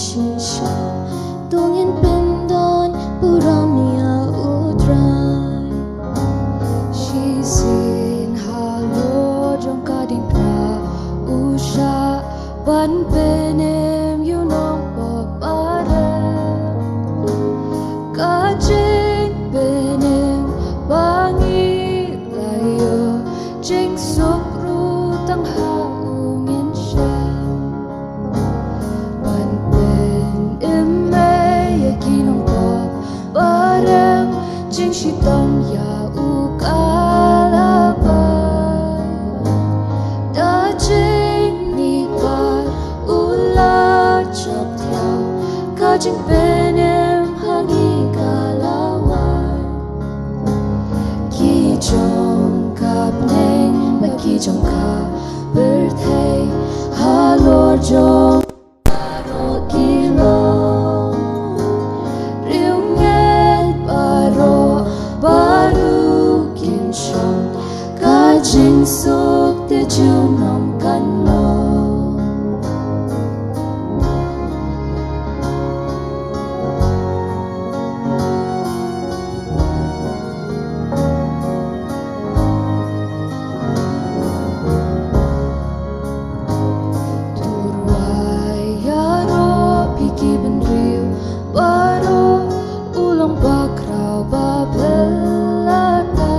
shisha tungin pendon puramia utrai shisin halo jong kading pra usha ban penem yunong popare kajing penem bangi layo jing sukru tang haungin sha ban penem me yakinong pop bareng jing shitong ya ukalaba da jing ni par ula chop thiao kajing penem hangi kalawan ki jong kap neng ba ki jong ka birthday halor jong aro kilo riu nget baro baru kin shong ka jing suk te ju nom kan lo baro ulang bakrau babelata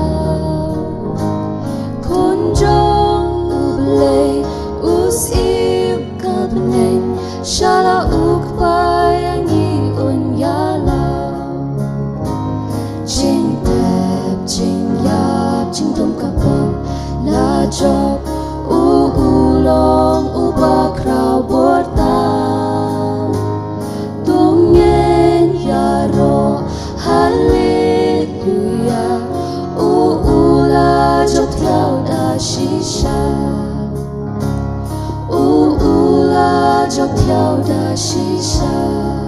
kunjong ublay usib kabneng shala ukpayangi unyala jing tep jing yap jing tum kapap la jok ulong ubakrau borta Hallelujah, ula jok thiao da shisha, ula jok thiao da shisha.